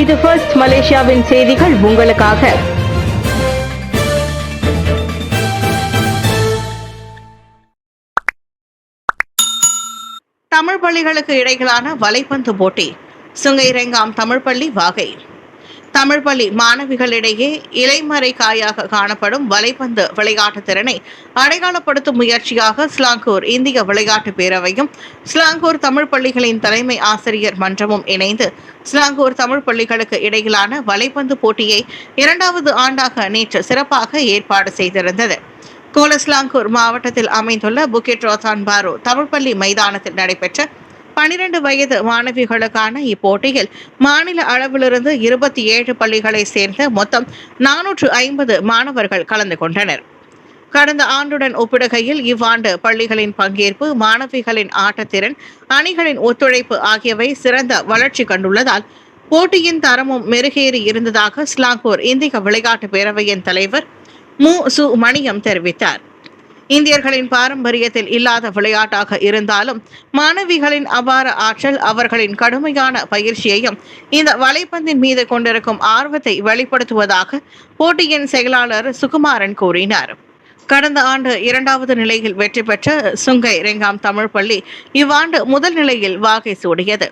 இது ஃபர்ஸ்ட் மலேசியாவின் செய்திகள் உங்களுக்காக. தமிழ் பள்ளிகளுக்கு இடையிலான வலைப்பந்து போட்டி சுங்கை ரெங்காம் தமிழ் பள்ளி வாகை. தமிழ் பள்ளி மாணவிகளிடையே இலைமறை காயாக காணப்படும் வலைப்பந்து விளையாட்டு திறனை அடையாளப்படுத்தும் முயற்சியாக ஸ்லாங்கூர் இந்திய விளையாட்டு பேரவையும் ஸ்லாங்கூர் தமிழ் பள்ளிகளின் தலைமை ஆசிரியர் மன்றமும் இணைந்து ஸ்லாங்கூர் தமிழ் பள்ளிகளுக்கு இடையிலான வலைப்பந்து போட்டியை 2வது ஆண்டாக நேற்று சிறப்பாக ஏற்பாடு செய்திருந்தது. கோலஸ்லாங்கூர் மாவட்டத்தில் அமைந்துள்ள புக்கிட் ரோத்தான் பாரு தமிழ் பள்ளி மைதானத்தில் நடைபெற்ற 12 வயது மாணவிகளுக்கான இப்போட்டியில் மாநில அளவிலிருந்து 27 பள்ளிகளை சேர்ந்த மொத்தம் 450 மாணவர்கள் கலந்து கொண்டனர். கடந்த ஆண்டுடன் ஒப்பிடுகையில் இவ்வாண்டு பள்ளிகளின் பங்கேற்பு, மாணவிகளின் ஆட்டத்திறன், அணிகளின் ஒத்துழைப்பு ஆகியவை சிறந்த வளர்ச்சி கண்டுள்ளதால் போட்டியின் தரமும் மெருகேறி இருந்ததாக ஸ்லாங்கூர் இந்திய விளையாட்டு பேரவையின் தலைவர் மு.சு. மணியம் தெரிவித்தார். இந்தியர்களின் பாரம்பரியத்தில் இல்லாத விளையாட்டாக இருந்தாலும் மாணவிகளின் அபார ஆற்றல், அவர்களின் கடுமையான பயிற்சியையும் இந்த வலைப்பந்தின் மீது கொண்டிருக்கும் ஆர்வத்தை வெளிப்படுத்துவதாக போட்டியின் செயலாளர் சுகுமாரன் கூறினார். கடந்த ஆண்டு 2வது நிலையில் வெற்றி பெற்ற சுங்கை ரெங்காம் தமிழ் பள்ளி இவ்வாண்டு முதல் நிலையில் வாகை சூடியது.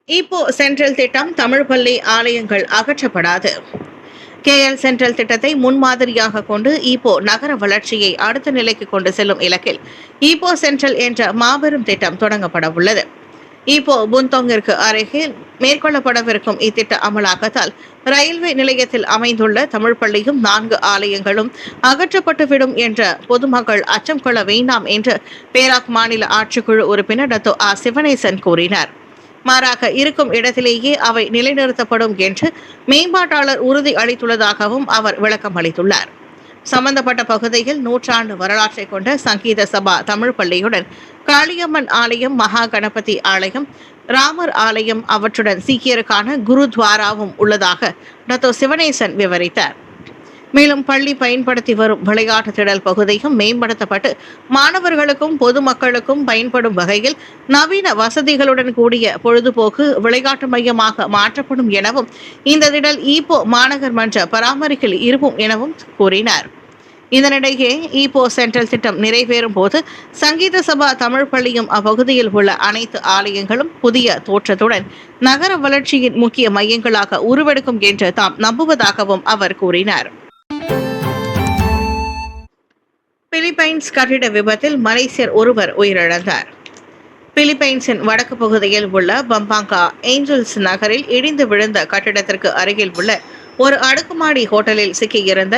இப்போ சென்ட்ரல் திட்டம் தமிழ் பள்ளி ஆலயங்கள் அகற்றப்படாது. KL சென்ட்ரல் திட்டத்தை முன்மாதிரியாக கொண்டு ஈப்போ நகர வளர்ச்சியை அடுத்த நிலைக்கு கொண்டு செல்லும் இலக்கில் ஈப்போ சென்ட்ரல் என்ற மாபெரும் திட்டம் தொடங்கப்பட உள்ளது. ஈப்போ புந்தோங்கிற்கு அருகில் மேற்கொள்ளப்படவிருக்கும் இத்திட்ட அமலாக்கத்தால் ரயில்வே நிலையத்தில் அமைந்துள்ள தமிழ் பள்ளியும் 4 ஆலயங்களும் அகற்றப்பட்டுவிடும் என்ற பொதுமக்கள் அச்சம் கொள்ள வேண்டாம் என்று பேராக் மாநில ஆட்சிக்குழு உறுப்பினர் டத்தோ ஆ. சிவனேசன் கூறினார். மாறாக இருக்கும் இடத்திலேயே அவை நிலைநிறுத்தப்படும் என்று மேம்பாட்டாளர் உறுதி அளித்துள்ளதாகவும் அவர் விளக்கம் அளித்துள்ளார். சம்பந்தப்பட்ட பகுதியில் நூற்றாண்டு வரலாற்றை கொண்ட சங்கீத சபா தமிழ் பள்ளியுடன் காளியம்மன் ஆலயம், மகா கணபதி ஆலயம், ராமர் ஆலயம், அவற்றுடன் சீக்கியருக்கான குருத்வாராவும் உள்ளதாக டத்தோ சிவனேசன் விவரித்தார். மேலும் பள்ளி பயன்படுத்தி வரும் விளையாட்டு திடல் பகுதியும் மேம்படுத்தப்பட்டு மாணவர்களுக்கும் பொதுமக்களுக்கும் பயன்படும் வகையில் நவீன வசதிகளுடன் கூடிய பொழுதுபோக்கு விளையாட்டு மையமாக மாற்றப்படும் எனவும் இந்த திடல் ஈப்போ மாநகர் மன்ற பராமரிப்பில் இருக்கும் எனவும் கூறினார். இதனிடையே ஈப்போ சென்ட்ரல் திட்டம் நிறைவேறும் போது சங்கீத சபா தமிழ் பள்ளியும் அப்பகுதியில் உள்ள அனைத்து ஆலயங்களும் புதிய தோற்றத்துடன் நகர வளர்ச்சியின் முக்கிய மையங்களாக உருவெடுக்கும் என்று தாம் நம்புவதாகவும் அவர் கூறினார். பிலிப்பைன்ஸ் கட்டிட விபத்தில் மலேசியர் ஒருவர் உயிரிழந்தார். பிலிப்பைன்ஸின் வடக்கு பகுதியில் உள்ள பம்பாங்கா ஏஞ்சல்ஸ் நகரில் இடிந்து விழுந்த கட்டிடத்திற்கு அருகில் உள்ள ஒரு அடுக்குமாடி ஹோட்டலில் சிக்கியிருந்த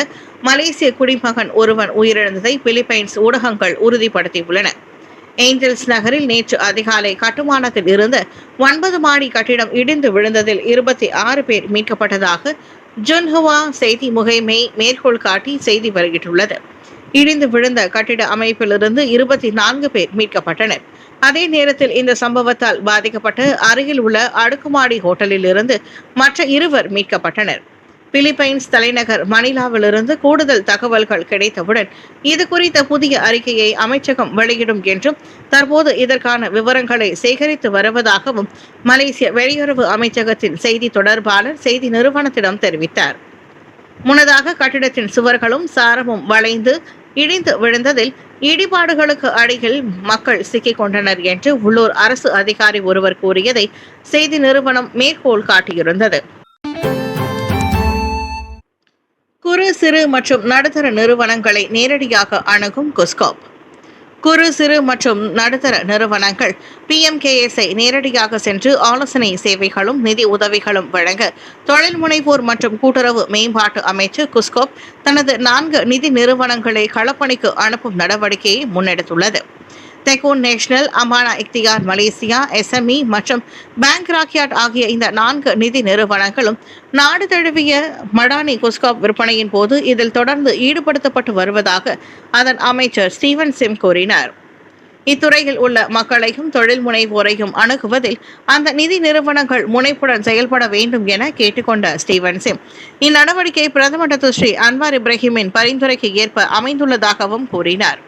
மலேசிய குடிமகன் ஒருவன் உயிரிழந்ததை பிலிப்பைன்ஸ் ஊடகங்கள் உறுதிப்படுத்தியுள்ளன. ஏஞ்சல்ஸ் நகரில் நேற்று அதிகாலை கட்டுமானத்தில் இருந்த 9 மாடி கட்டிடம் இடிந்து விழுந்ததில் 26 பேர் மீட்கப்பட்டதாக ஜுன்ஹுவா செய்தி முகமை மேற்கோள் காட்டி செய்தி வெளியிட்டுள்ளது. இடிந்து விழுந்த கட்டிட அமைப்பிலிருந்து 24 பேர் மீட்கப்பட்டனர். அதே நேரத்தில் இந்த சம்பவத்தால் பாதிக்கப்பட்டு அருகில் உள்ள அடுக்குமாடி ஹோட்டலில் இருந்து மற்ற 2 மீட்கப்பட்டனர். பிலிப்பைன்ஸ் தலைநகர் மணிலாவிலிருந்து கூடுதல் தகவல்கள் கிடைத்தவுடன் இது குறித்த புதிய அறிக்கையை அமைச்சகம் வெளியிடும் என்றும் தற்போது இதற்கான விவரங்களை சேகரித்து வருவதாகவும் மலேசிய வெளியுறவு அமைச்சகத்தின் செய்தி தொடர்பாளர் செய்தி நிறுவனத்திடம் தெரிவித்தார். முன்னதாக கட்டிடத்தின் சுவர்களும் சாரமும் வளைந்து இடிந்து விழுந்ததில் இடிபாடுகளுக்கு அடியில் மக்கள் சிக்கிக் கொண்டனர் என்று உள்ளூர் அரசு அதிகாரி ஒருவர் கூறியதை செய்தி நிறுவனம் மேற்கோள் காட்டியிருந்தது. குறு, சிறு மற்றும் நடுத்தர நிறுவனங்களை நேரடியாக அணுகும் குஸ்கோப். குறு, சிறு மற்றும் நடுத்தர நிறுவனங்கள் PMKSஐ நேரடியாக சென்று ஆலோசனை சேவைகளும் நிதி உதவிகளும் வழங்க தொழில் முனைவோர் மற்றும் கூட்டுறவு மேம்பாட்டு அமைச்சு குஸ்கோப் தனது 4 நிதி நிறுவனங்களை களப்பணிக்கு அனுப்பும் நடவடிக்கையை முன்னெடுத்துள்ளது. தெகூன் நேஷனல், அமானா இக்தியார் மலேசியா, SME மற்றும் பேங்க் ராக்கியாட் ஆகிய இந்த 4 நிதி நிறுவனங்களும் நாடு தழுவிய மடானி குஸ்காப் விற்பனையின் போது இதில் தொடர்ந்து ஈடுபடுத்தப்பட்டு வருவதாக அதன் அமைச்சர் ஸ்டீவன் சிம் கூறினார். இத்துறையில் உள்ள மக்களையும் தொழில் முனைவோரையும் அணுகுவதில் அந்த நிதி நிறுவனங்கள் முனைப்புடன் செயல்பட வேண்டும் என கேட்டுக்கொண்ட ஸ்டீவன் சிம் இந்நடவடிக்கை பிரதமர் டாக்டர் ஸ்ரீ அன்வார் இப்ராஹிமின் பரிந்துரைக்கு ஏற்ப அமைந்துள்ளதாகவும் கூறினார்.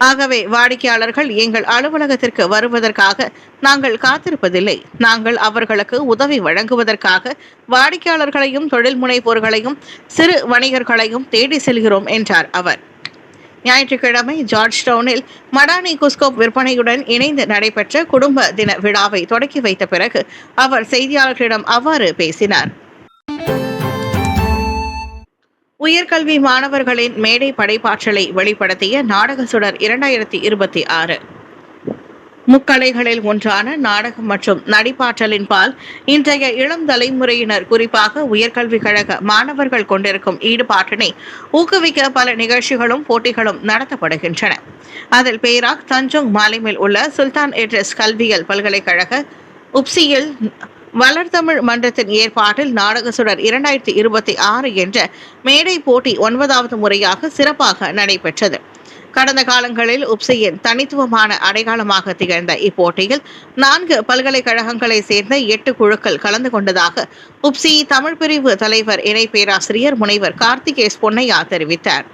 ஆகவே வாடிக்கையாளர்கள் எங்கள் அலுவலகத்திற்கு வருவதற்காக நாங்கள் காத்திருப்பதில்லை. நாங்கள் அவர்களுக்கு உதவி வழங்குவதற்காக வாடிக்கையாளர்களையும் தொழில் முனைவோர்களையும் சிறு வணிகர்களையும் தேடி செல்கிறோம் என்றார் அவர். ஞாயிற்றுக்கிழமை ஜார்ஜ் டவுனில் மடானி குஸ்கோப் விற்பனையுடன் இணைந்து நடைபெற்ற குடும்ப தின விழாவை தொடக்கி வைத்த பிறகு அவர் செய்தியாளர்களிடம் அவ்வாறு பேசினார். உயர்கல்வி மாணவர்களின் மேடை படைப்பாற்றலை வெளிப்படுத்திய நாடக சுடர் 2026 முக்கலைகளில் ஒன்றான நாடகம் மற்றும் நடிப்பாற்றலின் பால் இன்றைய இளம் தலைமுறையினர், குறிப்பாக உயர்கல்விக் கழக மாணவர்கள் கொண்டிருக்கும் ஈடுபாட்டினை ஊக்குவிக்க பல நிகழ்ச்சிகளும் போட்டிகளும் நடத்தப்படுகின்றன. அதில் பேராக் தஞ்சோங் மாலிமில் உள்ள சுல்தான் இட்ரிஸ் கல்வியியல் பல்கலைக்கழக உப்சியில் வளர்தமிழ் மன்றத்தின் ஏற்பாட்டில் நாடக சுடர் 2026 என்ற மேடை போட்டி 9வது முறையாக சிறப்பாக நடைபெற்றது. கடந்த காலங்களில் உப்சியின் தனித்துவமான அடையாளமாக திகழ்ந்த இப்போட்டியில் 4 பல்கலைக்கழகங்களை சேர்ந்த 8 குழுக்கள் கலந்து கொண்டதாக உப்சி தமிழ் பிரிவு தலைவர் இணை பேராசிரியர் முனைவர் கார்த்திகேஸ் பொன்னையா தெரிவித்தார்.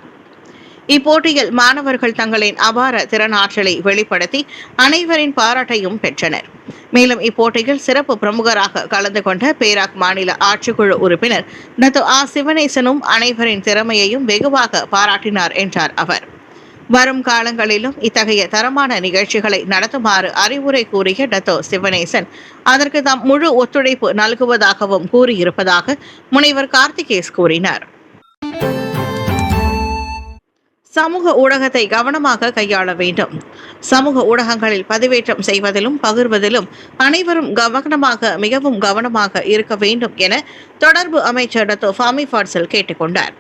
இப்போட்டியில் மாணவர்கள் தங்களின் அபார திறனாற்றலை வெளிப்படுத்தி அனைவரின் பாராட்டையும் பெற்றனர். மேலும் இப்போட்டியில் சிறப்பு பிரமுகராக கலந்து கொண்ட பேராக் மாநில ஆட்சிக்குழு உறுப்பினர் டத்தோ ஆ. சிவனேசனும் அனைவரின் திறமையையும் வெகுவாக பாராட்டினார் என்றார் அவர். வரும் காலங்களிலும் இத்தகைய தரமான நிகழ்ச்சிகளை நடத்துமாறு அறிவுரை கூறிய டத்தோ சிவனேசன் அதற்கு தாம் முழு ஒத்துழைப்பு நல்குவதாகவும் கூறியிருப்பதாக முனைவர் கார்த்திகேஸ் கூறினார். சமூக ஊடகத்தை கவனமாக கையாள வேண்டும். சமூக ஊடகங்களில் பதிவேற்றம் செய்வதிலும் பகிர்வதிலும் அனைவரும் மிகவும் கவனமாக இருக்க வேண்டும் என தொடர்பு அமைச்சர் டத்தோ ஃபாமி ஃபாட்சல் கேட்டுக்கொண்டார்.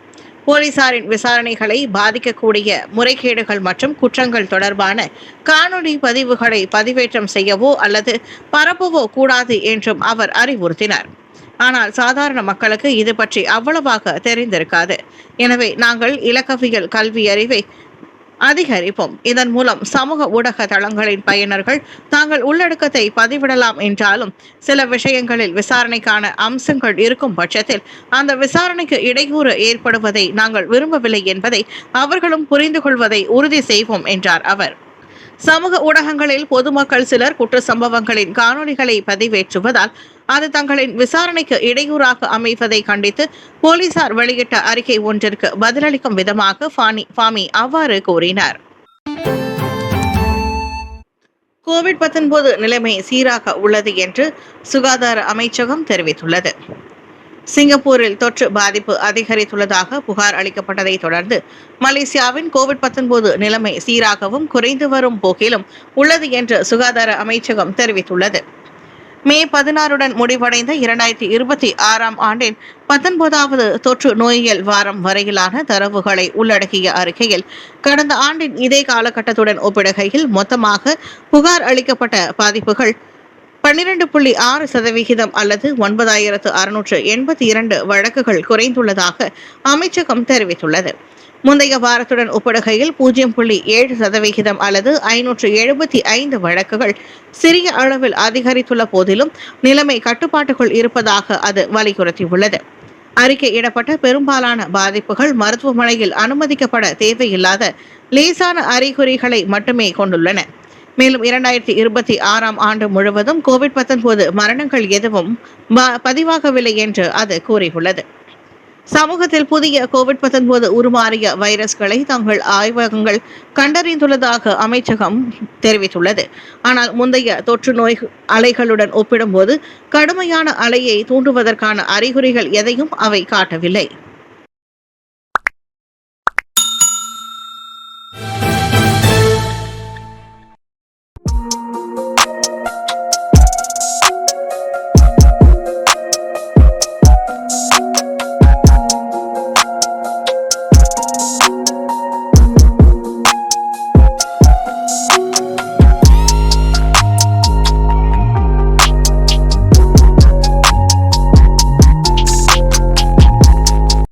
போலீசாரின் விசாரணைகளை பாதிக்கக்கூடிய முறைகேடுகள் மற்றும் குற்றங்கள் தொடர்பான காணொலி பதிவுகளை பதிவேற்றம் செய்யவோ அல்லது பரப்பவோ கூடாது என்றும் அவர் அறிவுறுத்தினார். ஆனால் சாதாரண மக்களுக்கு இது பற்றி அவ்வளவாக தெரிந்திருக்காது. எனவே நாங்கள் இலக்கவியல் கல்வி அறிவை அதிகரிப்போம். இதன் மூலம் சமூக ஊடக தளங்களின் பயனர்கள் தாங்கள் உள்ளடக்கத்தை பதிவிடலாம் என்றாலும் சில விஷயங்களில் விசாரணைக்கான அம்சங்கள் இருக்கும் பட்சத்தில் அந்த விசாரணைக்கு இடையூறு ஏற்படுவதை நாங்கள் விரும்பவில்லை என்பதை அவர்களும் புரிந்து கொள்வதை உறுதி செய்வோம் என்றார் அவர். சமூக ஊடகங்களில் பொதுமக்கள் சிலர் குற்ற சம்பவங்களின் காணொலிகளை பதிவேற்றுவதால் அது தங்களின் விசாரணைக்கு இடையூறாக அமைவதை கண்டித்து போலீசார் வெளியிட்ட அறிக்கை ஒன்றிற்கு பதிலளிக்கும் விதமாக ஃபாமி அவ்வாறு கூறினார். கோவிட்-19 நிலைமை சீராக உள்ளது என்று சுகாதார அமைச்சகம் தெரிவித்துள்ளது. சிங்கப்பூரில் தொற்று பாதிப்பு அதிகரித்துள்ளதாக புகார் அளிக்கப்பட்டதை தொடர்ந்து மலேசியாவின் கோவிட்-19 நிலைமை சீராகவும் குறைந்து வரும் போக்கிலும் உள்ளது என்று சுகாதார அமைச்சகம் தெரிவித்துள்ளது. மே 16 முடிவடைந்த 2026 ஆண்டின் 19வது தொற்று நோயியல் வாரம் வரையிலான தரவுகளை உள்ளடக்கிய அறிக்கையில் கடந்த ஆண்டின் இதே காலகட்டத்துடன் ஒப்பிடுகையில் மொத்தமாக புகார் அளிக்கப்பட்ட பாதிப்புகள் 12.6% அல்லது 9682 வழக்குகள் குறைந்துள்ளதாக அமைச்சகம் தெரிவித்துள்ளது. முந்தைய வாரத்துடன் ஒப்பிடுகையில் 0.7% அல்லது 575 வழக்குகள் சிறிய அளவில் அதிகரித்துள்ள போதிலும் நிலைமை கட்டுப்பாட்டுக்குள் இருப்பதாக அது வலியுறுத்தியுள்ளது. அறிக்கையிடப்பட்ட பெரும்பாலான பாதிப்புகள் மருத்துவமனையில் அனுமதிக்கப்பட தேவையில்லாத லேசான அறிகுறிகளை மட்டுமே கொண்டுள்ளன. மேலும் 2026 ஆண்டு முழுவதும் கோவிட்-19 மரணங்கள் எதுவும் பதிவாகவில்லை என்று அது கூறியுள்ளது. சமூகத்தில் புதிய கோவிட்-19 உருமாறிய வைரஸ்களை தங்கள் ஆய்வகங்கள் கண்டறிந்துள்ளதாக அமைச்சகம் தெரிவித்துள்ளது. ஆனால் முந்தைய தொற்று நோய் அலைகளுடன் ஒப்பிடும்போது கடுமையான அலையை தூண்டுவதற்கான அறிகுறிகள் எதையும் அவை காட்டவில்லை.